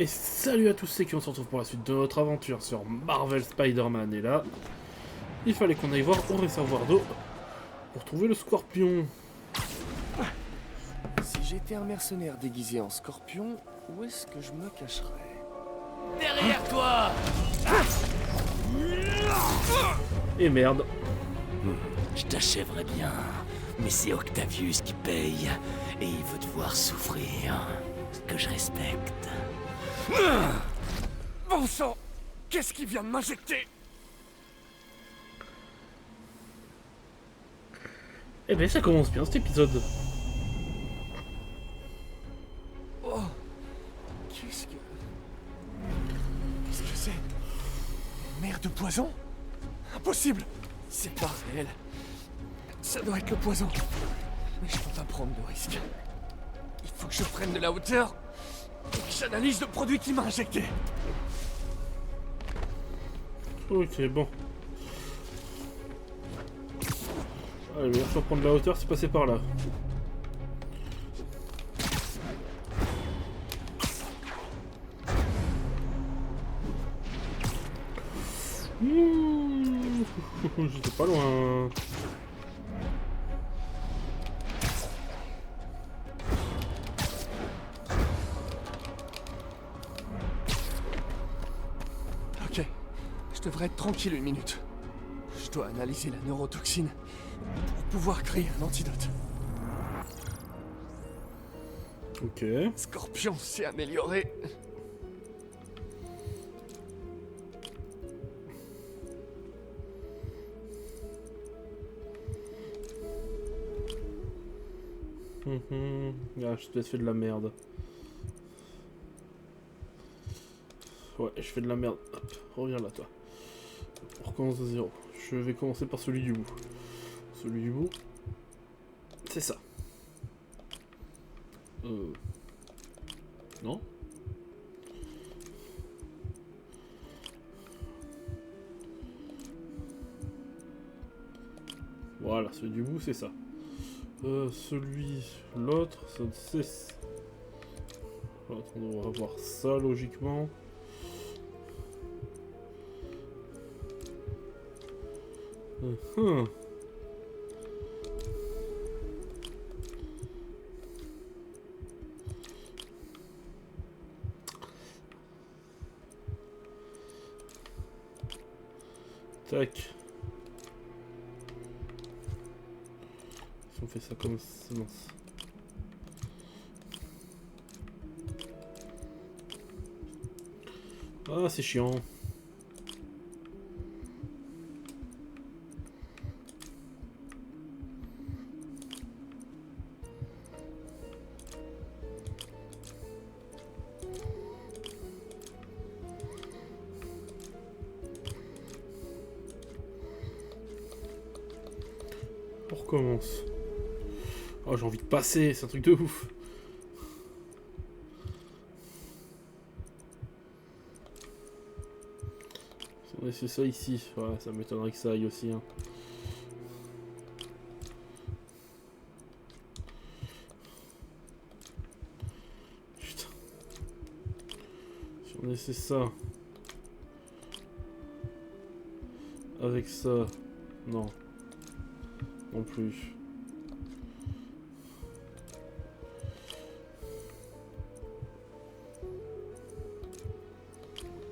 Et salut à tous ceux qui on se retrouve pour la suite de notre aventure sur Marvel Spider-Man. Et là, il fallait qu'on aille voir au réservoir d'eau pour trouver le scorpion. Si j'étais un mercenaire déguisé en scorpion, où est-ce que je me cacherais? Derrière toi! Et merde. Je t'achèverai bien, mais c'est Octavius qui paye, et il veut te voir souffrir, que je respecte. Bon sang! Qu'est-ce qui vient de m'injecter? Eh ben ça commence bien cet épisode. Oh! Qu'est-ce que c'est? Une mer de poison? Impossible! C'est pas réel. Ça doit être le poison. Mais je peux pas prendre de risque. Il faut que je prenne de la hauteur et que j'analyse le produit qui m'a injecté. Ok, bon. Allez, il faut prendre la hauteur, c'est passé par là. J'étais pas loin. Ok, je devrais être tranquille une minute. Je dois analyser la neurotoxine pour pouvoir créer un antidote. Ok. Scorpion s'est amélioré. Ah, je te fais de la merde. Ouais, je fais de la merde. Hop, reviens là, toi. On recommence de zéro. Je vais commencer par celui du bout. Celui du bout, c'est ça. Non? Voilà, celui du bout, c'est ça. L'autre, ça c'est... L'autre, on devrait avoir ça, logiquement. Tac. Si on fait ça comme ça, mince. Ah, c'est chiant. On recommence. Oh, j'ai envie de passer, c'est un truc de ouf. Si on essaie ça ici, ouais, ça m'étonnerait que ça aille aussi. Hein. Putain. Si on essaie ça. Avec ça. Non. Non plus.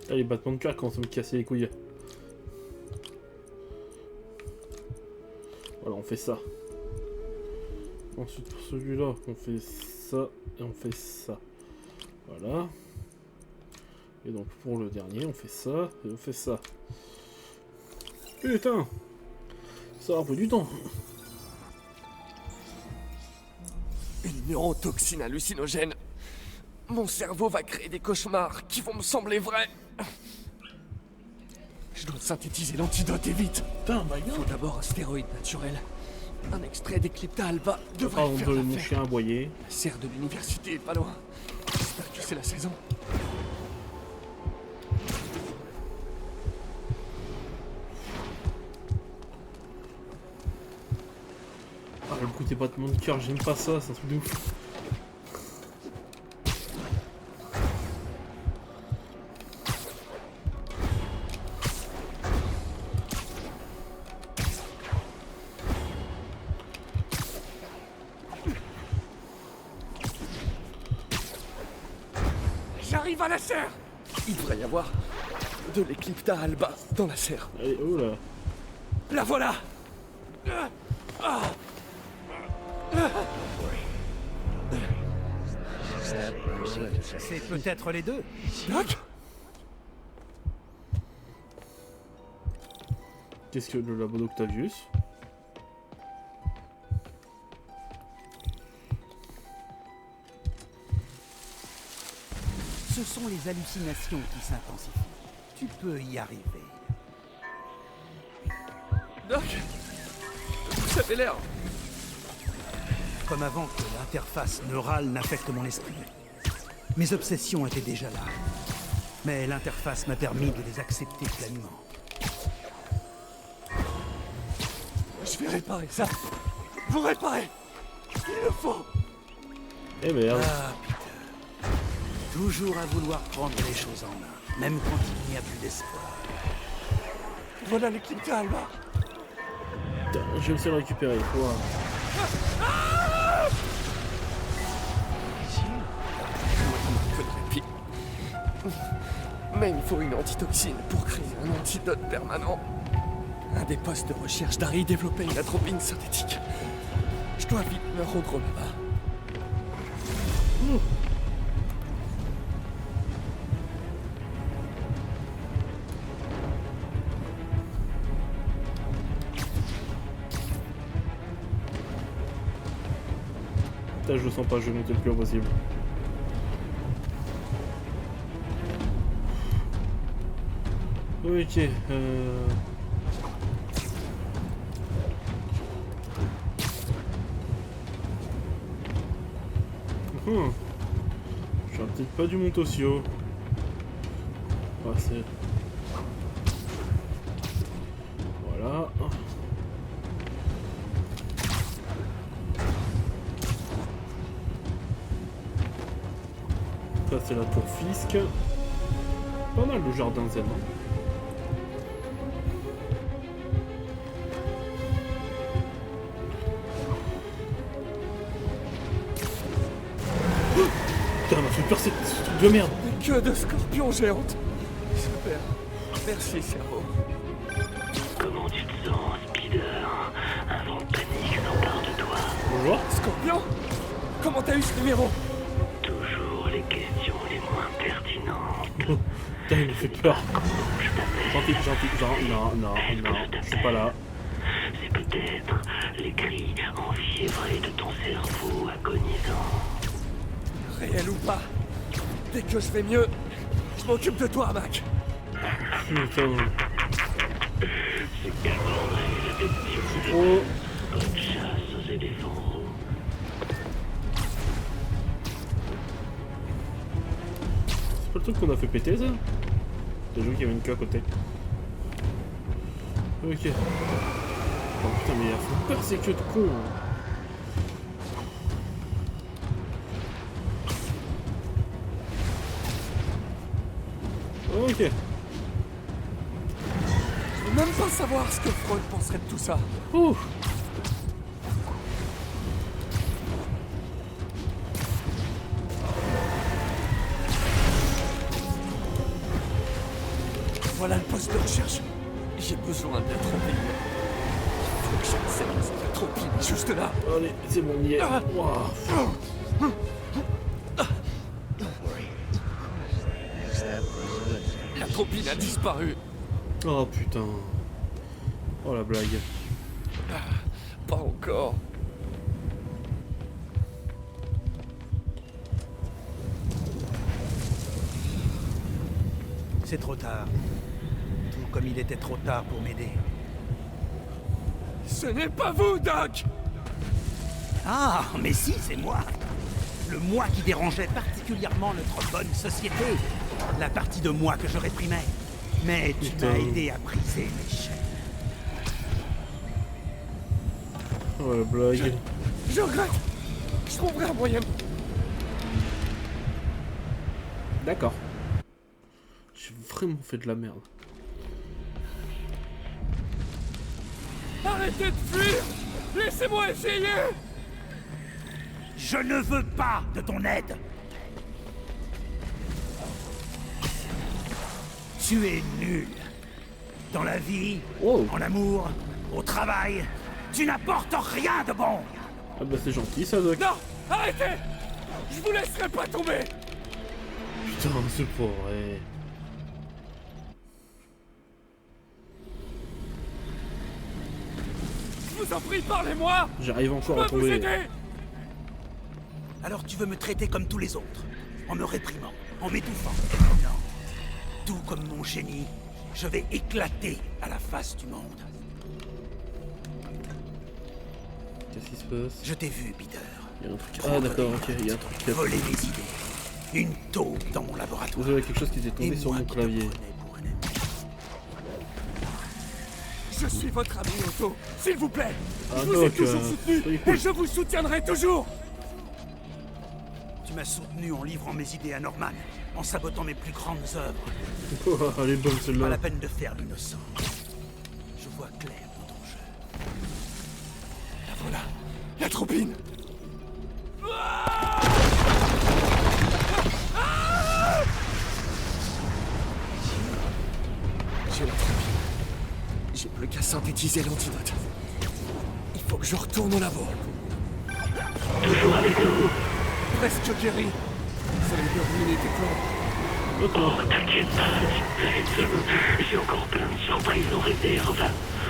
Ah, les battements de cœur quand ça me cassait les couilles. Voilà, on fait ça. Ensuite, pour celui-là, on fait ça et on fait ça. Voilà. Et donc, pour le dernier, on fait ça et on fait ça. Putain! Ça a pris du temps. Une neurotoxine hallucinogène. Mon cerveau va créer des cauchemars qui vont me sembler vrais. Je dois synthétiser l'antidote et vite. Putain, bah Il faut d'abord un stéroïde naturel. Un extrait d'Eclipta alba devrait pardon, faire de mon l'affaire. chien aboyer. La serre de l'université est pas loin. J'espère que c'est la saison. Ah, le coup des battements de cœur, j'aime pas ça, c'est un truc de ouf. J'arrive à la serre. Il devrait y avoir de l'Eclipta alba dans la serre. Allez, oh là. La voilà. C'est peut-être les deux. Doc? Qu'est-ce que le labo d'Octavius? Ce sont les hallucinations qui s'intensifient. Tu peux y arriver. Doc? Vous avez l'air... Comme avant que l'interface neurale n'affecte mon esprit. Mes obsessions étaient déjà là. Mais l'interface m'a permis de les accepter pleinement. Je vais réparer ça. Vous réparez. Il le faut. Eh merde. Ah, Peter. Toujours à vouloir prendre les choses en main, même quand il n'y a plus d'espoir. Voilà l'Eclipta alba. Putain, j'ai réussi à le récupérer. Wow. Un peu de répit. Mais il me faut une antitoxine pour créer un antidote permanent. Un des postes de recherche d'Harry développait une atropine synthétique. Je dois vite me rendre là-bas. Putain, je le sens pas, je vais monter le plus haut possible. Ok, Je suis peut-être pas du Montosio. Ah, c'est... Voilà. Ça, c'est la tour Fisk. Pas mal le jardin zen, hein. Putain, m'a fait peur cette truc de merde. Des queues de scorpions géantes. Super. Merci, cerveau. Comment tu te sens, Spider? Un vent de panique s'empare de toi. Bonjour. Scorpion? Comment t'as eu ce numéro? Toujours les questions les moins pertinentes. Oh, putain, il me fait peur. Je t'appelle. Gentil. Non, je suis pas là. C'est peut-être les cris enfiévrés de ton cerveau agonisant. Réel ou pas? Dès que je vais mieux, je m'occupe de toi, Mac. Putain. C'est qu'aborderait la bestiole Oh. comme chasse aux éléphants. C'est pas le truc qu'on a fait péter, ça? J'ai vu qu'il y avait une queue à côté. Ok. Oh putain, mais il a fait peur ces queues de con. Ok. Je veux même pas savoir ce que Freud penserait de tout ça. Ouh. Voilà le poste de recherche. J'ai besoin de l'atropine. Il faut que j'accède cette atropine juste là. Allez, c'est bon, on y est. Wow. L'atropine a disparu. Oh putain. Oh la blague. Pas encore. C'est trop tard. Tout comme il était trop tard pour m'aider. Ce n'est pas vous, Doc! Ah, mais si, c'est moi. Le moi qui dérangeait particulièrement notre bonne société. La partie de moi que je réprimais. Mais tu Putain. m'as aidé à briser mes chaînes. Oh la blague. Je regrette. Je trouverai un moyen. D'accord. J'ai vraiment fait de la merde. Arrêtez de fuir! Laissez-moi essayer! Je ne veux pas de ton aide. Tu es nul. Dans la vie, Oh. en amour, au travail, tu n'apportes rien de bon. Ah bah c'est gentil ça, Doc. Non! Arrêtez! Je vous laisserai pas tomber! Putain, c'est pas vrai. Je vous en prie, parlez-moi! J'arrive Je encore à peux vous tomber. aider! Alors tu veux me traiter comme tous les autres, en me réprimant, en m'étouffant. Non. Tout comme mon génie, je vais éclater à la face du monde. Qu'est-ce qui se passe? Je t'ai vu, Peter. Il y a un truc. Ah d'accord, ok, il y a un truc qui a... Voler mes idées. Une taupe dans mon laboratoire. Vous avez quelque chose qui était tombé Et sur moi mon qui te clavier. prenais pour un ami. Je suis votre ami, Otto. S'il vous plaît! Ah, Je vous ai Doc, toujours soutenu soyez cool. et je vous soutiendrai toujours! Tu m'as soutenu en livrant mes idées à Norman, en sabotant mes plus grandes œuvres. Oh, elle est bonne Pas celle-là. la peine de faire l'innocent. Je vois clair dans ton jeu. La voilà, la troupine! J'ai la troupine. J'ai plus qu'à synthétiser l'antidote. Il faut que je retourne au labo. Toujours avec nous. Presque guéri. C'est les 2 minutes et plan. Oh, t'inquiète pas, Vincent. J'ai encore plein de surprises en réserve.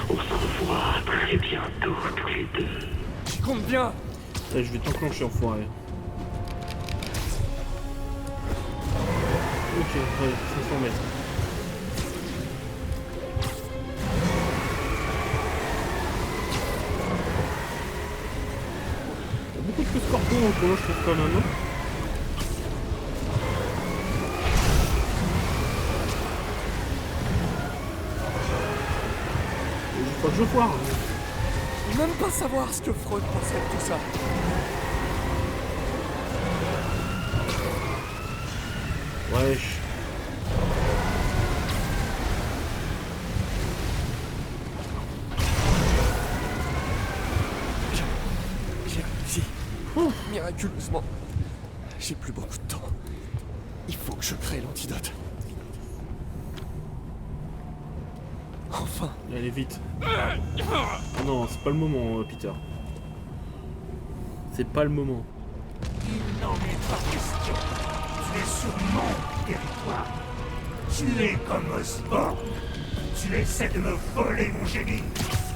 On se revoit très bientôt, tous les deux. Je compte bien. Eh, je vais t'enclencher, enfoiré. Ok, ouais, 500 mètres. Il y a beaucoup de scorpions en je trouve quand même. Hein. Il faut pas que je foire. Même pas savoir ce que Freud pensait de tout ça. Wesh. J'ai réussi. Miraculeusement. J'ai plus beaucoup de temps. Il faut que je crée l'antidote. Enfin. Allez vite. Ah non, c'est pas le moment, Peter. C'est pas le moment. Il n'en est pas question. Tu es sur mon territoire. Tu es comme Osborn. Tu essaies de me voler mon génie.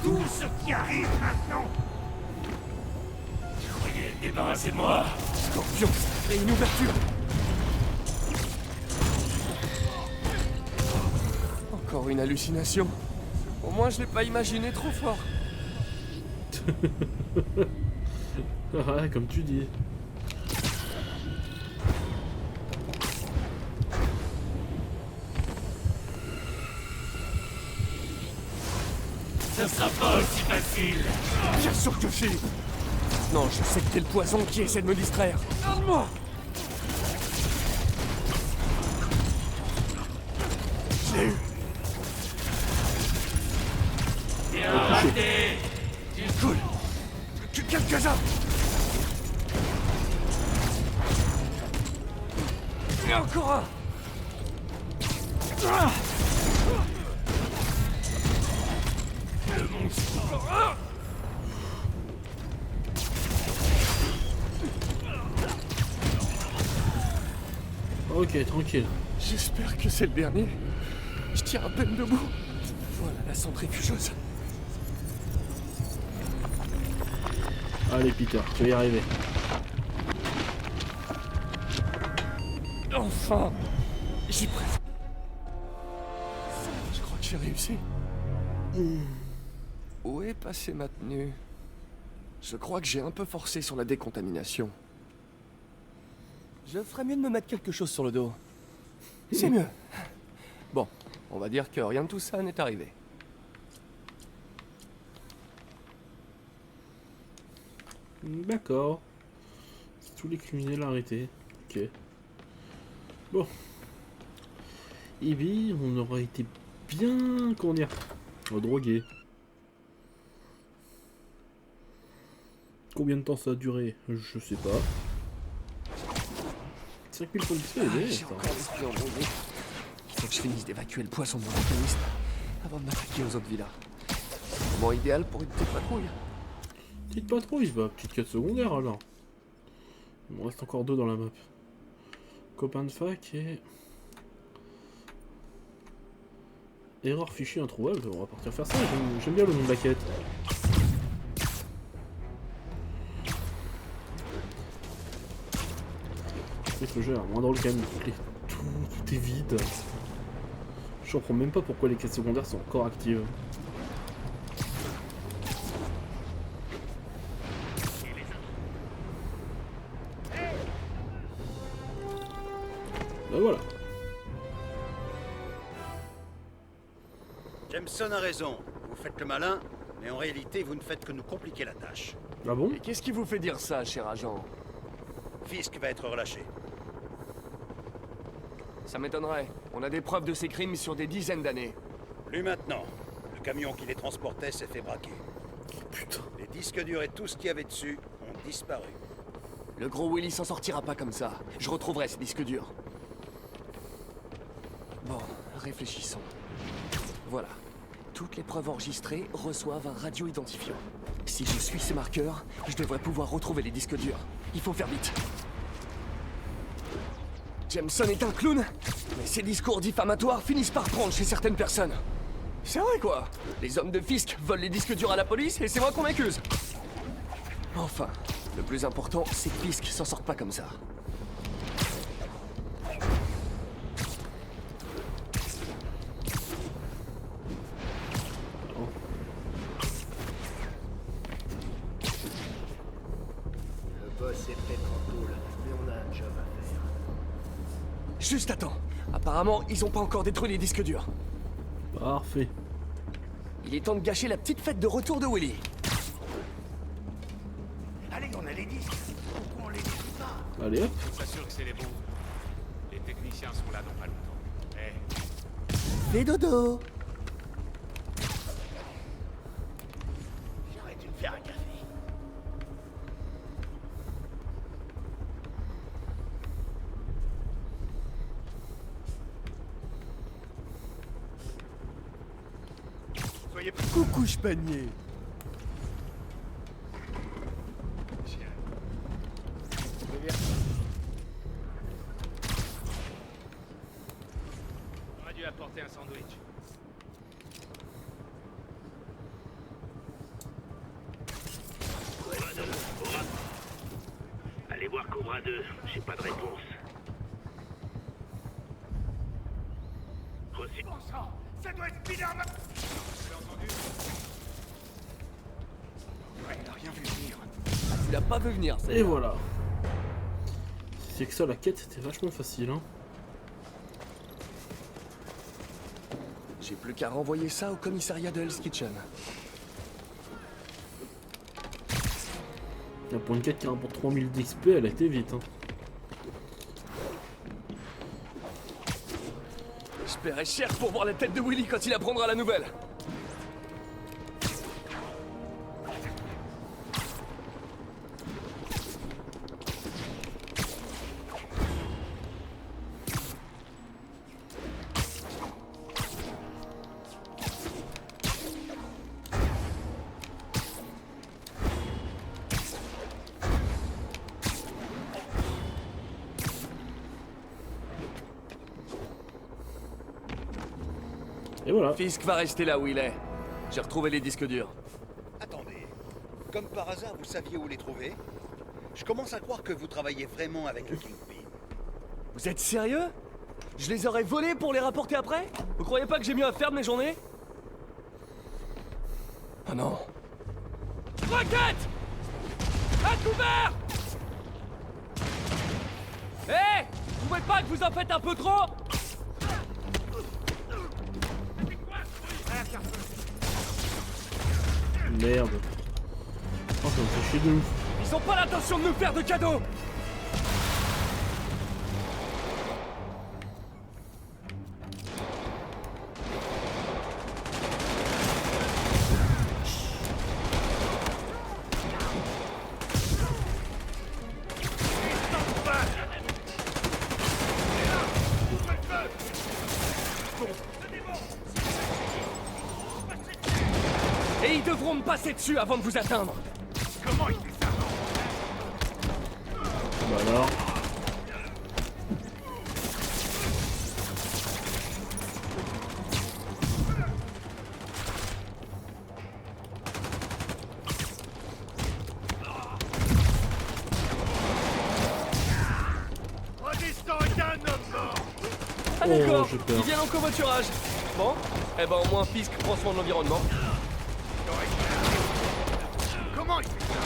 Tout ce qui arrive maintenant. Tu croyais te débarrasser de moi? Scorpion, et une ouverture. Encore une hallucination. Au moins, je l'ai pas imaginé trop fort. Ouais, comme tu dis. Ça sera pas aussi facile. Bien sûr que si. Non, je sais que t'es le poison qui essaie de me distraire. Garde-moi. Je l'ai eu. Bien raté. Cool. Que quelques-uns. Et encore un. Ah. Le monstre. Encore un. Ok, tranquille. J'espère que c'est le dernier. Je tiens à peine debout. Voilà la centrifugeuse. Allez, Peter, tu vas y arriver. Enfin. J'y presque. Je crois que j'ai réussi. Où est passée ma tenue? Je crois que j'ai un peu forcé sur la décontamination. Je ferais mieux de me mettre quelque chose sur le dos. C'est mieux. Bon, on va dire que rien de tout ça n'est arrivé. D'accord. C'est tous les criminels arrêtés. Ok. Bon. Ivy, on aura été bien, comment dire, drogué. Combien de temps ça a duré? Je sais pas. 5000 points de XP, J'ai encore des pieds embrouillés. Faut que je finisse d'évacuer le poison de mon organisme avant de m'attaquer aux autres villas. Moment idéal pour une petite patrouille. Petite patrouille, bah, petite quête secondaire alors. Il me reste encore 2 dans la map. Copain de fac et... Erreur fichier introuvable, on va partir faire ça, j'aime bien le nom de la quête. Le jeu est moins drôle quand même, tout est vide. Je comprends même pas pourquoi les quêtes secondaires sont encore actives. Bah voilà. Jameson a raison. Vous faites le malin, mais en réalité, vous ne faites que nous compliquer la tâche. Ah bon? Et qu'est-ce qui vous fait dire ça, cher agent? Fisk va être relâché. Ça m'étonnerait. On a des preuves de ces crimes sur des dizaines d'années. Plus maintenant. Le camion qui les transportait s'est fait braquer. Putain. Les disques durs et tout ce qu'il y avait dessus ont disparu. Le gros Willy s'en sortira pas comme ça. Je retrouverai ces disques durs. Bon, réfléchissons. Voilà. Toutes les preuves enregistrées reçoivent un radio-identifiant. Si je suis ces marqueurs, je devrais pouvoir retrouver les disques durs. Il faut faire vite. Jameson est un clown, mais ses discours diffamatoires finissent par prendre chez certaines personnes. C'est vrai quoi. Les hommes de Fisk volent les disques durs à la police et c'est moi qu'on accuse. Enfin, le plus important, c'est que Fisk s'en sorte pas comme ça. Le boss est peut-être en tôle, mais on a un job à faire. Juste attends. Apparemment, ils ont pas encore détruit les disques durs. Parfait. Il est temps de gâcher la petite fête de retour de Willy. Allez, on a les disques. Pourquoi on les détruit pas? Allez hop. On s'assure que c'est les bons. Les techniciens sont là dans pas longtemps. Fais dodo. J'aurais dû me faire un café. Soyez pas... Coucou, panier. On a dû apporter un sandwich. Allez voir Cobra 2, j'ai pas de réponse. Reçu. Bon sang, ça doit être Spider-Man. Ouais, il a rien vu venir. Tu l'as pas vu venir, ça. Et voilà. C'est que ça, la quête, c'était vachement facile, hein. J'ai plus qu'à renvoyer ça au commissariat de Hell's Kitchen. Là, pour une quête qui rapporte 3000 d'XP, elle a été vite, hein. Je paierai cher pour voir la tête de Willy quand il apprendra la nouvelle. Et voilà. Fisk va rester là où il est. J'ai retrouvé les disques durs. Attendez. Comme par hasard, vous saviez où les trouver? Je commence à croire que vous travaillez vraiment avec le Kingpin. Vous êtes sérieux? Je les aurais volés pour les rapporter après? Vous croyez pas que j'ai mieux à faire de mes journées? Oh non. Roquette! À couvert! Hé! Vous trouvez pas que vous en faites un peu trop? Merde. Oh, ça me fait chier de ouf. Ils ont pas l'intention de nous faire de cadeaux! devront me passer dessus avant de vous atteindre. Comment il fait ça? Bah alors. Résistant est un homme mort. Ah d'accord, j'ai peur. ils viennent en covoiturage. Bon, eh ben au moins Fisk prend soin de l'environnement. Comment il fait ça?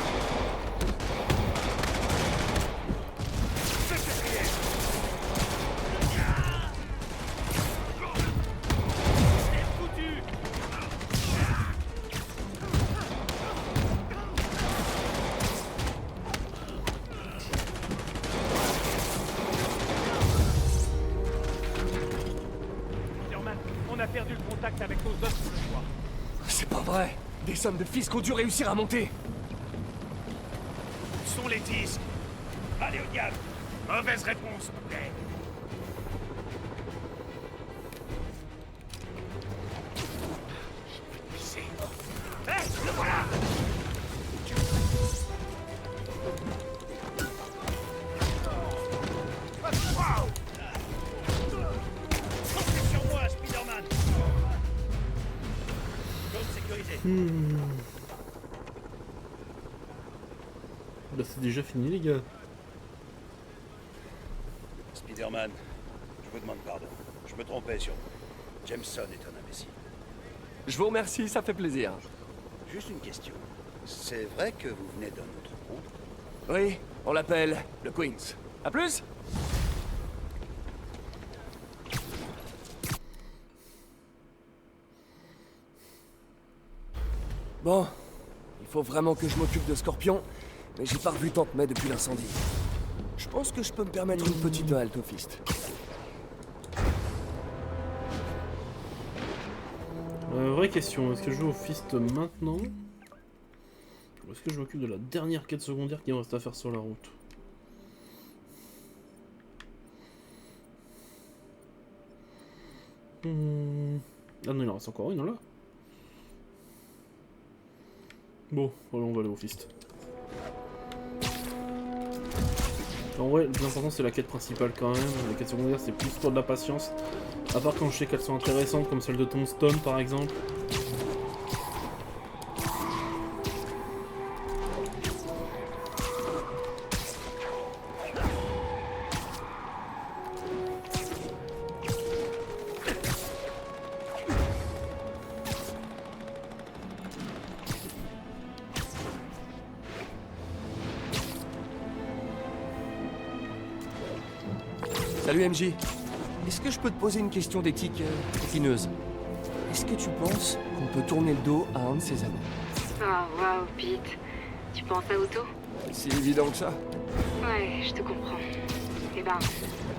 C'est derrière. C'est foutu. Spider-Man, on a perdu le contact avec nos autres sous le toit. C'est pas vrai. Des sommes de Fisk ont dû réussir à monter. Où sont les disques? Allez au diable. Mauvaise réponse, ok. Hé, le voilà. Wow. Comptez sur moi, Spider-Man. Zone sécurisée. Bah c'est déjà fini les gars. Spider-Man, je vous demande pardon. Je me trompais sur vous. Jameson est un imbécile. Je vous remercie, ça fait plaisir. Juste une question. C'est vrai que vous venez d'un autre monde? Oui, on l'appelle le Queens. À plus. Bon, il faut vraiment que je m'occupe de Scorpion, mais j'ai pas revu Tante May depuis l'incendie. Je pense que je peux me permettre une petite halte au Fist. Vraie question, est-ce que je joue au Fist maintenant? Ou est-ce que je m'occupe de la dernière quête secondaire qui me reste à faire sur la route? Ah non, il en reste encore une là. Bon, allez, on va aller au Fist. En vrai, le plus important c'est la quête principale quand même. Les quêtes secondaires c'est plus pour de la patience. À part quand je sais qu'elles sont intéressantes, comme celle de Tombstone par exemple. Salut MJ. Est-ce que je peux te poser une question d'éthique épineuse? Est-ce que tu penses qu'on peut tourner le dos à un de ses amis? Oh, waouh, Pete. Tu penses à Otto? C'est évident que ça. Ouais, je te comprends. Eh ben,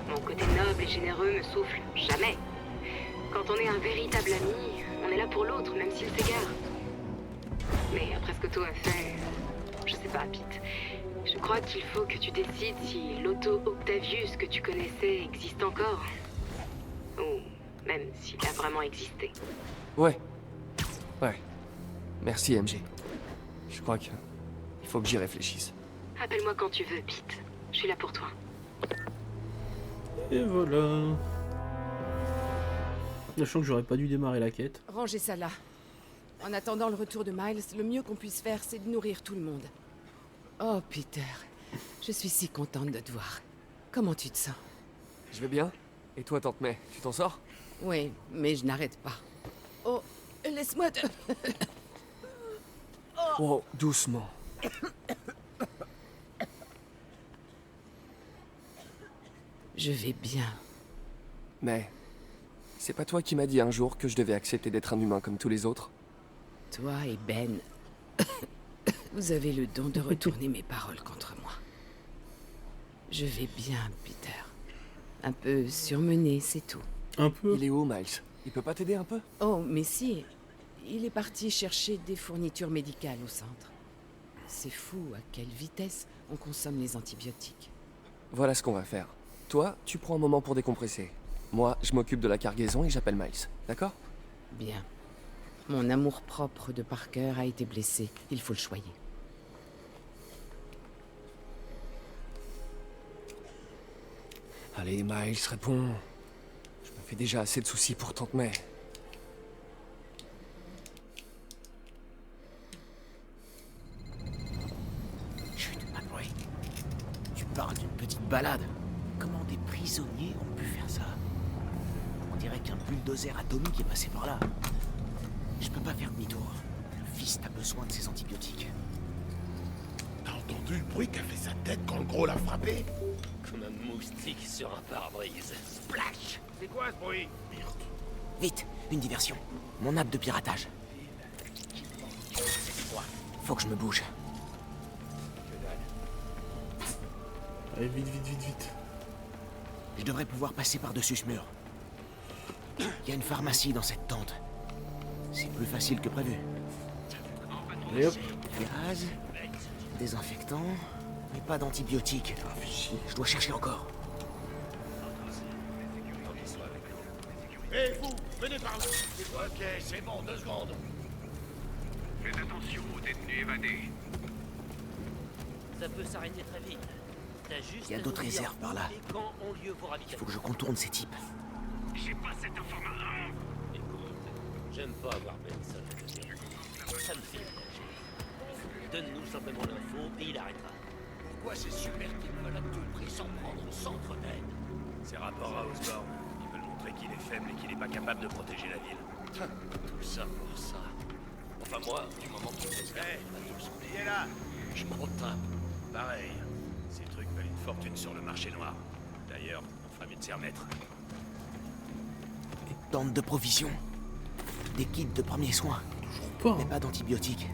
mon côté noble et généreux me souffle jamais. Quand on est un véritable ami, on est là pour l'autre, même s'il s'égare. Mais après ce que Otto a fait, je sais pas, Pete. Je crois qu'il faut que tu décides si l'Otto Octavius que tu connaissais existe encore. Ou même s'il a vraiment existé. Ouais. Ouais. Merci MJ. Je crois que il faut que j'y réfléchisse. Appelle-moi quand tu veux, Pete. Je suis là pour toi. Et voilà. Sachant que j'aurais pas dû démarrer la quête. Rangez ça là. En attendant le retour de Miles, le mieux qu'on puisse faire, c'est de nourrir tout le monde. Oh, Peter, je suis si contente de te voir. Comment tu te sens? Je vais bien. Et toi, Tante May, tu t'en sors? Oui, mais je n'arrête pas. Oh, laisse-moi te... Oh, doucement. Je vais bien. Mais c'est pas toi qui m'as dit un jour que je devais accepter d'être un humain comme tous les autres? Toi et Ben, vous avez le don de retourner mes paroles contre moi. Je vais bien, Peter. Un peu surmené, c'est tout. Un peu. Il est où, Miles? Il peut pas t'aider un peu? Oh, mais si. Il est parti chercher des fournitures médicales au centre. C'est fou à quelle vitesse on consomme les antibiotiques. Voilà ce qu'on va faire. Toi, tu prends un moment pour décompresser. Moi, je m'occupe de la cargaison et j'appelle Miles. D'accord? Bien. Mon amour-propre de Parker a été blessé. Il faut le choyer. Allez, Miles, réponds. Je me fais déjà assez de soucis pour Tante May. Chut, pas de bruit. Tu parles d'une petite balade. Comment des prisonniers ont pu faire ça? On dirait qu'un bulldozer atomique est passé par là. Je peux pas faire demi-tour. Le fils a besoin de ses antibiotiques. T'as entendu le bruit qu'a fait sa tête quand le gros l'a frappé? Comme un moustique sur un pare-brise. Splash! C'est quoi ce bruit? Vite, une diversion. Mon app de piratage. Faut que je me bouge. Allez, vite, vite, vite, vite. Je devrais pouvoir passer par-dessus ce mur. Il y a une pharmacie dans cette tente. C'est plus facile que prévu. Et hop. Gaz, désinfectant, mais pas d'antibiotiques. Je dois chercher encore. Hé, vous, venez par là. Ok, c'est bon, 2 secondes. Faites attention aux détenus évadés. Ça peut s'arrêter très vite. T'as juste Il y a à d'autres nous dire réserves par là. où et quand ont lieu vos Il ravitaillements. faut que je contourne ces types. J'ai pas cette information. Écoute, j'aime pas avoir Benson à te dire. Ça me fait réagir. Donne-nous simplement l'info et il arrêtera. Pourquoi ces super types veulent à tout prix s'en prendre au centre d'aide? C'est rapport à Osborn. Ils veulent montrer qu'il est faible et qu'il est pas capable de protéger la ville. Tout ça pour ça. Enfin moi, du moment qu'il me laisse faire, pas tout ce Il est là. je m'en tape. Pareil. Ces trucs valent une fortune sur le marché noir. D'ailleurs, on fera mieux de s'y remettre. Des tentes de provisions. Des kits de premiers soins. Pas. Mais pas d'antibiotiques.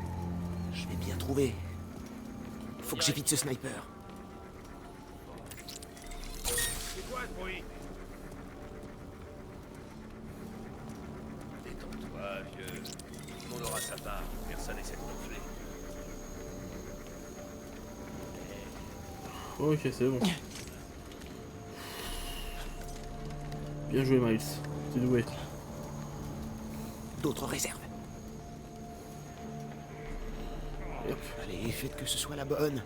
Je vais bien trouver. Faut que j'évite ce sniper. C'est quoi ce bruit? Détends-toi, vieux. Tout le monde aura sa part. Personne essaie de t'enfler. Ok, c'est bon. Bien joué, Miles. T'es doué. D'autres réserves. Et hop. Allez, faites que ce soit la bonne.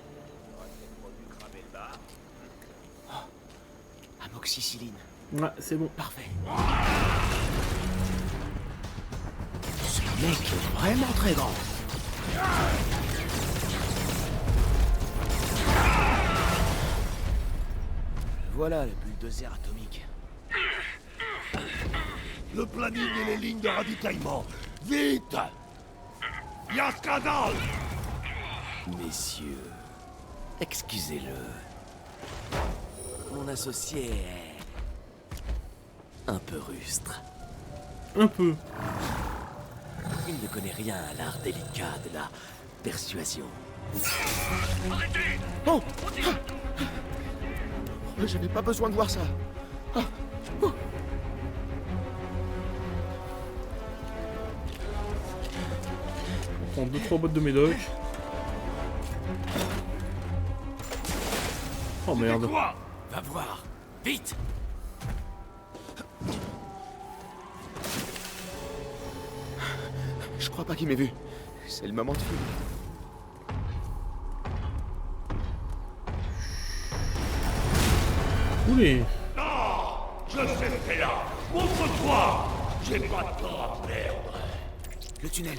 Oh, amoxicilline. Ouais, c'est bon. Parfait. Ce mec est vraiment très grand. Voilà le bulldozer atomique. Le planning et les lignes de ravitaillement. Vite! Il y a un scandale! Messieurs, excusez-le. Mon associé est un peu rustre. Un peu. Il ne connaît rien à l'art délicat de la persuasion. Oh! J'avais pas besoin de voir ça. Ah. Oh. On prend 2-3 boîtes de médoc. Oh merde. Quoi? Va voir. Vite! Je crois pas qu'il m'ait vu. C'est le moment de filmer. Oulé. Non! Je sais que t'es là! Montre-toi! J'ai pas de temps à perdre! Le tunnel.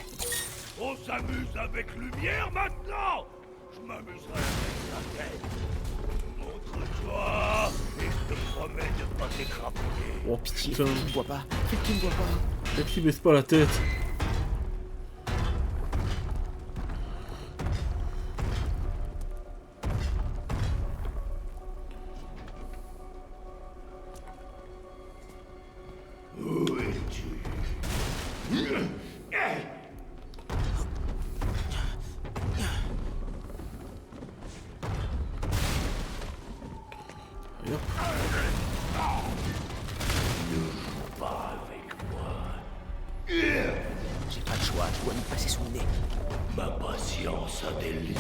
On s'amuse avec lumière maintenant! Je m'amuserai avec la tête! Montre-toi! Et je te promets de pas t'écrapouiller! Oh Pitié, putain. tu ne vois pas. Tu ne vois pas. Peut-être qu'il baisse pas la tête. Où es-tu? Allez, hop. Pas avec moi. J'ai pas le choix, je dois lui passer sous le nez. Ma patience a des limites.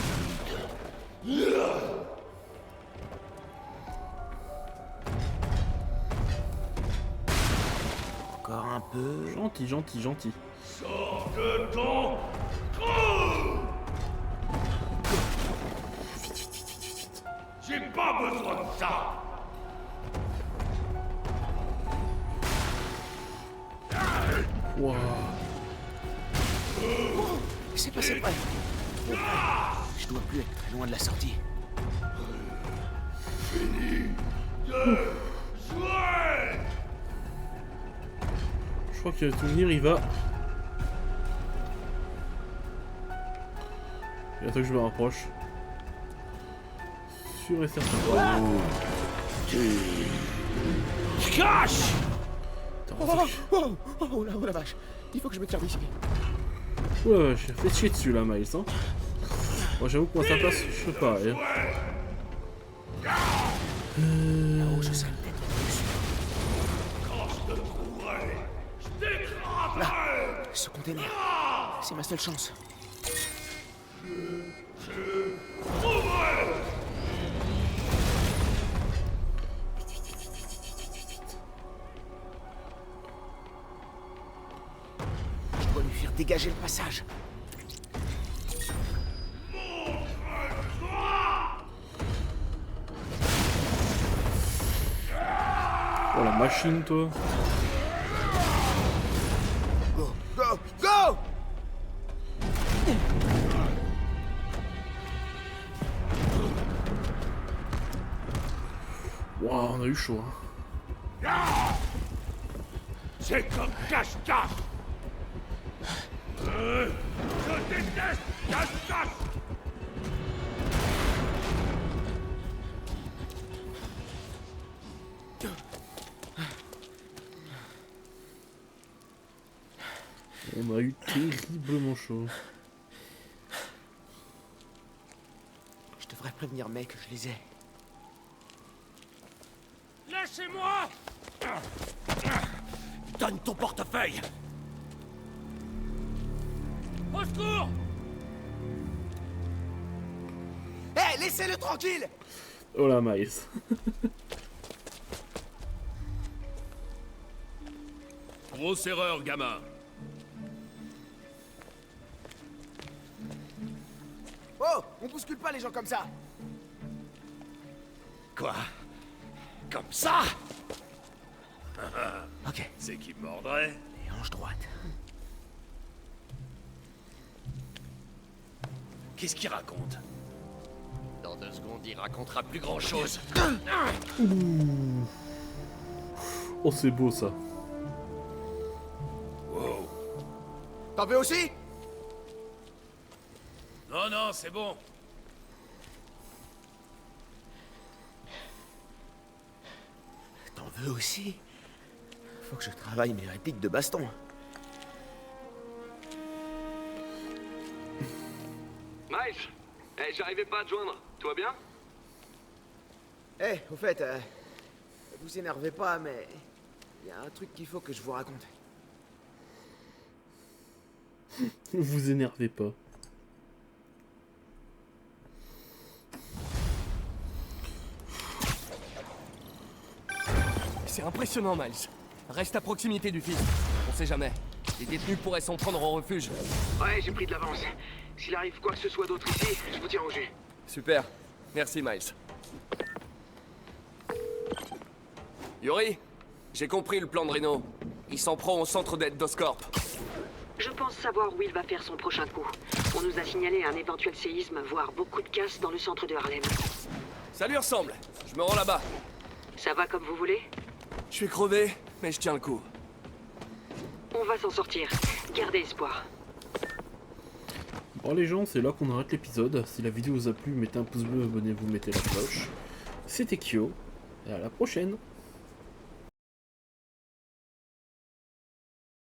Encore un peu. Gentil, gentil, gentil. Sors de ton trou! J'ai pas besoin de ça! Waouh. C'est passé près. Trop près. Je dois plus être très loin de la sortie. Je crois qu'il va tout venir, il va. Et attends que je me rapproche. Sûr et certain. Cache! Attends, Oh la vache. Il faut que je me tire d'ici. ouais, j'ai fait chier dessus là, Miles. Hein. Moi, j'avoue que moi, sa place, je fais pareil. Là-haut, je serai peut-être dessus. Là, ce container. C'est ma seule chance. Je dois lui faire dégager le passage. Oh la machine, toi. Go, go, go! Waouh, on a eu chaud. Hein. C'est comme cache-cache! Je déteste cache-cache! On a eu terriblement chaud. Je devrais prévenir May que je les ai. Lâchez-moi! Donne ton portefeuille! Au secours! Hé, laissez-le tranquille! Oh la Miles. Grosse erreur, gamin. Oh, on bouscule pas les gens comme ça. Quoi? Comme ça? Ok, C'est qui me mordrait? les hanches droites. Qu'est-ce qu'il raconte? Dans 2 secondes, il racontera plus grand-chose. Oh, c'est beau ça. Wow. T'en veux aussi? Non, non, c'est bon. T'en veux aussi? Faut que je travaille mes répliques de baston. Miles, j'arrivais pas à te joindre. Tout va bien? Au fait, vous énervez pas, mais il y a un truc qu'il faut que je vous raconte. Vous énervez pas. C'est impressionnant, Miles. Reste à proximité du fils. On sait jamais. Les détenus pourraient s'en prendre au refuge. Ouais, j'ai pris de l'avance. S'il arrive quoi que ce soit d'autre ici, je vous tiens au jus. Super. Merci, Miles. Yuri, j'ai compris le plan de Reno. Il s'en prend au centre d'aide d'Oscorp. Je pense savoir où il va faire son prochain coup. On nous a signalé un éventuel séisme, voire beaucoup de casse dans le centre de Harlem. Ça lui ressemble. Je me rends là-bas. Ça va comme vous voulez? Je suis crevé, mais je tiens le coup. On va s'en sortir. Gardez espoir. Bon les gens, c'est là qu'on arrête l'épisode. Si la vidéo vous a plu, mettez un pouce bleu, abonnez-vous, mettez la cloche. C'était Kyo, et à la prochaine.